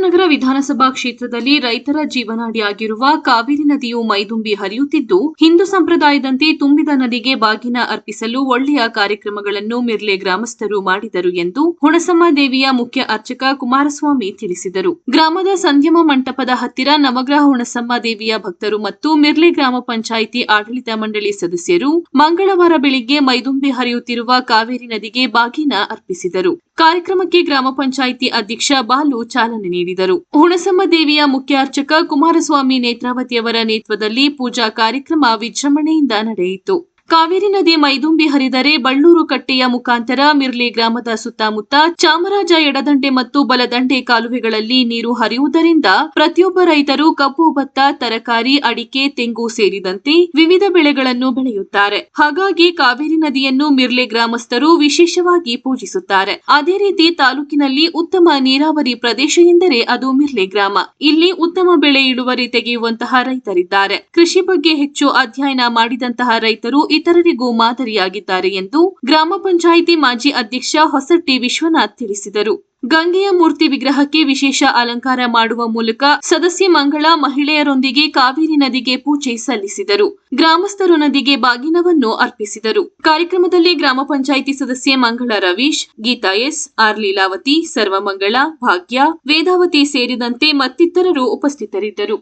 ಕುಶಾಲನಗರ ವಿಧಾನಸಭಾ ಕ್ಷೇತ್ರದಲ್ಲಿ ರೈತರ ಜೀವನಾಡಿಯಾಗಿರುವ ಕಾವೇರಿ ನದಿಯು ಮೈದುಂಬಿ ಹರಿಯುತ್ತಿದ್ದು, ಹಿಂದೂ ಸಂಪ್ರದಾಯದಂತೆ ತುಂಬಿದ ನದಿಗೆ ಬಾಗಿನ ಅರ್ಪಿಸಲು ಒಳ್ಳೆಯ ಕಾರ್ಯಕ್ರಮಗಳನ್ನು ಮಿರ್ಲೆ ಗ್ರಾಮಸ್ಥರು ಮಾಡಿದರು ಎಂದು ಹುಣಸಮ್ಮ ದೇವಿಯ ಮುಖ್ಯ ಅರ್ಚಕ ಕುಮಾರಸ್ವಾಮಿ ತಿಳಿಸಿದರು. ಗ್ರಾಮದ ಸಂಧ್ಯಮ ಮಂಟಪದ ಹತ್ತಿರ ನವಗ್ರಹ ಹುಣಸಮ್ಮ ದೇವಿಯ ಭಕ್ತರು ಮತ್ತು ಮಿರ್ಲೆ ಗ್ರಾಮ ಪಂಚಾಯಿತಿ ಆಡಳಿತ ಮಂಡಳಿ ಸದಸ್ಯರು ಮಂಗಳವಾರ ಬೆಳಿಗ್ಗೆ ಮೈದುಂಬಿ ಹರಿಯುತ್ತಿರುವ ಕಾವೇರಿ ನದಿಗೆ ಬಾಗಿನ ಅರ್ಪಿಸಿದರು. ಕಾರ್ಯಕ್ರಮಕ್ಕೆ ಗ್ರಾಮ ಪಂಚಾಯಿತಿ ಅಧ್ಯಕ್ಷ ಬಾಲು ಚಾಲನೆ ನೀಡಿದರು. ಹುಣಸಮ್ಮ ದೇವಿಯ ಮುಖ್ಯ ಅರ್ಚಕ ಕುಮಾರಸ್ವಾಮಿ ನೇತ್ರಾವತಿಯವರ ನೇತೃತ್ವದಲ್ಲಿ ಪೂಜಾ ಕಾರ್ಯಕ್ರಮ ವಿಜೃಂಭಣೆಯಿಂದ ನಡೆಯಿತು. ಕಾವೇರಿ ನದಿ ಮೈದುಂಬಿ ಹರಿದರೆ ಬಳ್ಳೂರು ಕಟ್ಟೆಯ ಮುಖಾಂತರ ಮಿರ್ಲೆ ಗ್ರಾಮದ ಸುತ್ತಮುತ್ತ ಚಾಮರಾಜ ಎಡದಂಡೆ ಮತ್ತು ಬಲದಂಡೆ ಕಾಲುವೆಗಳಲ್ಲಿ ನೀರು ಹರಿಯುವುದರಿಂದ ಪ್ರತಿಯೊಬ್ಬ ರೈತರು ಕಬ್ಬು, ಭತ್ತ, ತರಕಾರಿ, ಅಡಿಕೆ, ತೆಂಗು ಸೇರಿದಂತೆ ವಿವಿಧ ಬೆಳೆಗಳನ್ನು ಬೆಳೆಯುತ್ತಾರೆ. ಹಾಗಾಗಿ ಕಾವೇರಿ ನದಿಯನ್ನು ಮಿರ್ಲೆ ಗ್ರಾಮಸ್ಥರು ವಿಶೇಷವಾಗಿ ಪೂಜಿಸುತ್ತಾರೆ. ಅದೇ ರೀತಿ ತಾಲೂಕಿನಲ್ಲಿ ಉತ್ತಮ ನೀರಾವರಿ ಪ್ರದೇಶ ಎಂದರೆ ಅದು ಮಿರ್ಲೆ ಗ್ರಾಮ. ಇಲ್ಲಿ ಉತ್ತಮ ಬೆಳೆ ಇಳುವರಿ ತೆಗೆಯುವಂತಹ ರೈತರಿದ್ದಾರೆ. ಕೃಷಿ ಬಗ್ಗೆ ಹೆಚ್ಚು ಅಧ್ಯಯನ ಮಾಡಿದಂತಹ ರೈತರು ಇತರರಿಗೂ ಮಾದರಿಯಾಗಿದ್ದಾರೆ ಎಂದು ಗ್ರಾಮ ಪಂಚಾಯಿತಿ ಮಾಜಿ ಅಧ್ಯಕ್ಷ ಹೊಸಟ್ಟಿ ವಿಶ್ವನಾಥ್ ತಿಳಿಸಿದರು. ಗಂಗೆಯ ಮೂರ್ತಿ ವಿಗ್ರಹಕ್ಕೆ ವಿಶೇಷ ಅಲಂಕಾರ ಮಾಡುವ ಮೂಲಕ ಸದಸ್ಯೆ ಮಂಗಳ ಮಹಿಳೆಯರೊಂದಿಗೆ ಕಾವೇರಿ ನದಿಗೆ ಪೂಜೆ ಸಲ್ಲಿಸಿದರು. ಗ್ರಾಮಸ್ಥರು ನದಿಗೆ ಬಾಗಿನವನ್ನು ಅರ್ಪಿಸಿದರು. ಕಾರ್ಯಕ್ರಮದಲ್ಲಿ ಗ್ರಾಮ ಪಂಚಾಯಿತಿ ಸದಸ್ಯೆ ಮಂಗಳ ರವೀಶ್, ಗೀತಾ ಎಸ್, ಆರ್ ಲೀಲಾವತಿ, ಸರ್ವಮಂಗಳ, ಭಾಗ್ಯ, ವೇದಾವತಿ ಸೇರಿದಂತೆ ಮತ್ತಿತರರು ಉಪಸ್ಥಿತರಿದ್ದರು.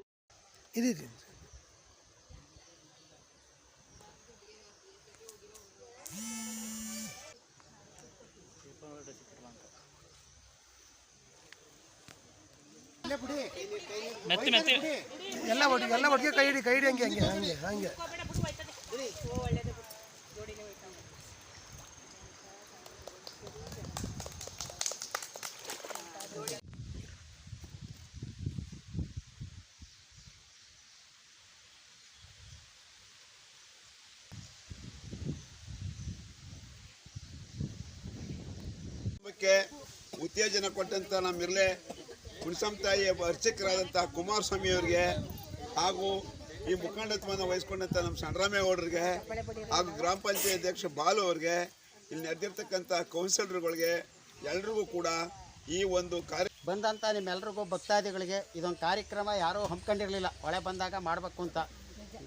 ಎಲ್ಲ ಒಟ್ಟಿಗೆ ಕೈ ಹಿಡಿ ಹಂಗೆ ಉತ್ತೇಜನ ಕೊಟ್ಟಂತ ನಮ್ಮ ಮಿರ್ಲೆ ಹುಣಸಮ್ಮ ತಾಯಿಯ ಅರ್ಚಕರಾದಂತಹ ಕುಮಾರಸ್ವಾಮಿ ಅವರಿಗೆ ಹಾಗೂ ಈ ಮುಖಂಡತ್ವವನ್ನು ವಹಿಸ್ಕೊಂಡಂತ ನಮ್ಮ ಸಣ್ಣರಾಮೇಗೌಡರಿಗೆ ಹಾಗೂ ಗ್ರಾಮ ಪಂಚಾಯತ್ ಅಧ್ಯಕ್ಷ ಬಾಲು ಅವರಿಗೆ, ಇಲ್ಲಿ ನಡೆದಿರ್ತಕ್ಕಂಥ ಕೌನ್ಸಿಲರ್ಗಳಿಗೆ ಎಲ್ಲರಿಗೂ ಕೂಡ ಈ ಒಂದು ಬಂದಂಥ ನಿಮ್ಮೆಲ್ಲರಿಗೂ ಭಕ್ತಾದಿಗಳಿಗೆ ಇದೊಂದು ಕಾರ್ಯಕ್ರಮ ಯಾರೂ ಹಮ್ಮಿಕೊಂಡಿರಲಿಲ್ಲ. ಹೊಳೆ ಬಂದಾಗ ಮಾಡಬೇಕು ಅಂತ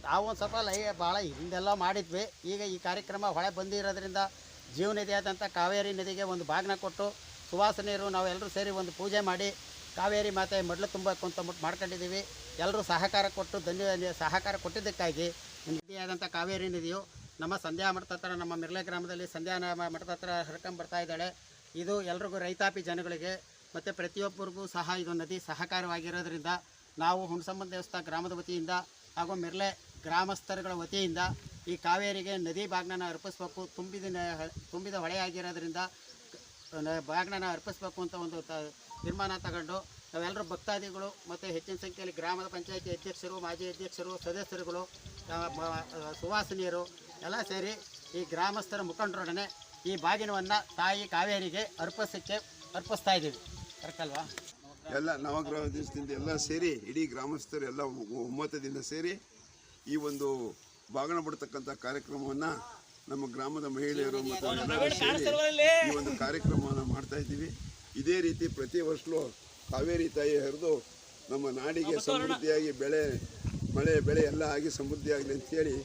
ನಾವು ಒಂದು ಸ್ವಲ್ಪ ಭಾಳ ಹಿಂದೆಲ್ಲ ಮಾಡಿದ್ವಿ. ಈಗ ಈ ಕಾರ್ಯಕ್ರಮ ಹೊಳೆ ಬಂದಿರೋದ್ರಿಂದ ಜೀವನದಿಯಾದಂಥ ಕಾವೇರಿ ನದಿಗೆ ಒಂದು ಬಾಗಿನ ಕೊಟ್ಟು ಸುವಾಸನೆಯರು ನಾವೆಲ್ಲರೂ ಸೇರಿ ಒಂದು ಪೂಜೆ ಮಾಡಿ ಕಾವೇರಿ ಮಾತೆ ಮಡ್ಲು ತುಂಬಬೇಕು ಅಂತ ಮಾಡ್ಕೊಂಡಿದ್ದೀವಿ. ಎಲ್ಲರೂ ಸಹಕಾರ ಕೊಟ್ಟಿದ್ದಕ್ಕಾಗಿ ನದಿಯಾದಂಥ ಕಾವೇರಿ ನದಿಯು ನಮ್ಮ ಸಂಧ್ಯಾ ಮಠದ ಹತ್ರ, ನಮ್ಮ ಮಿರ್ಲೆ ಗ್ರಾಮದಲ್ಲಿ ಸಂಧ್ಯಾ ಮಠದ ಹತ್ರ ಹರ್ಕೊಂಡ್ಬರ್ತಾ ಇದ್ದಾಳೆ. ಇದು ಎಲ್ರಿಗೂ ರೈತಾಪಿ ಜನಗಳಿಗೆ ಮತ್ತು ಪ್ರತಿಯೊಬ್ಬರಿಗೂ ಸಹ ಇದು ನದಿ ಸಹಕಾರವಾಗಿರೋದ್ರಿಂದ ನಾವು ಹುಣಸಮ್ಮ ದೇವಸ್ಥಾನ ಗ್ರಾಮದ ವತಿಯಿಂದ ಹಾಗೂ ಮಿರ್ಲೆ ಗ್ರಾಮಸ್ಥರುಗಳ ವತಿಯಿಂದ ಈ ಕಾವೇರಿಗೆ ನದಿ ಬಾಗ್ನನ ಅರ್ಪಿಸ್ಬೇಕು. ತುಂಬಿದ ಹೊಳೆಯಾಗಿರೋದ್ರಿಂದ ಬಾಗ್ನನ ಅರ್ಪಿಸ್ಬೇಕು ಅಂತ ಒಂದು ತೀರ್ಮಾನ ತಗೊಂಡು ನಾವೆಲ್ಲರೂ ಭಕ್ತಾದಿಗಳು ಮತ್ತು ಹೆಚ್ಚಿನ ಸಂಖ್ಯೆಯಲ್ಲಿ ಗ್ರಾಮದ ಪಂಚಾಯತಿ ಅಧ್ಯಕ್ಷರು, ಮಾಜಿ ಅಧ್ಯಕ್ಷರು, ಸದಸ್ಯರುಗಳು, ಸುವಾಸನಿಯರು ಎಲ್ಲ ಸೇರಿ ಈ ಗ್ರಾಮಸ್ಥರ ಮುಖಂಡರೊಡನೆ ಈ ಬಾಗಿನವನ್ನು ತಾಯಿ ಕಾವೇರಿಗೆ ಅರ್ಪಿಸ್ತಾ ಇದ್ದೀವಿ. ಕರೆಕ್ಟಲ್ವಾ? ಎಲ್ಲ ನವಗ್ರಹ ದಿವಸದಿಂದ ಎಲ್ಲ ಸೇರಿ ಇಡೀ ಗ್ರಾಮಸ್ಥರು ಎಲ್ಲ ಒಮ್ಮತದಿಂದ ಸೇರಿ ಈ ಒಂದು ಬಾಗಿನ ಬಿಡ್ತಕ್ಕಂಥ ಕಾರ್ಯಕ್ರಮವನ್ನು ನಮ್ಮ ಗ್ರಾಮದ ಮಹಿಳೆಯರು ಮತ್ತು ಎಲ್ಲರೂ ಸೇರಿ ಈ ಒಂದು ಕಾರ್ಯಕ್ರಮವನ್ನು ಮಾಡ್ತಾ ಇದ್ದೀವಿ. ಇದೇ ರೀತಿ ಪ್ರತಿ ವರ್ಷವೂ ಕಾವೇರಿ ತಾಯಿ ಹರಿದು ನಮ್ಮ ನಾಡಿಗೆ ಸಮೃದ್ಧಿಯಾಗಿ ಮಳೆ ಬೆಳೆ ಎಲ್ಲ ಆಗಿ ಸಮೃದ್ಧಿಯಾಗಲಿ ಅಂತೇಳಿ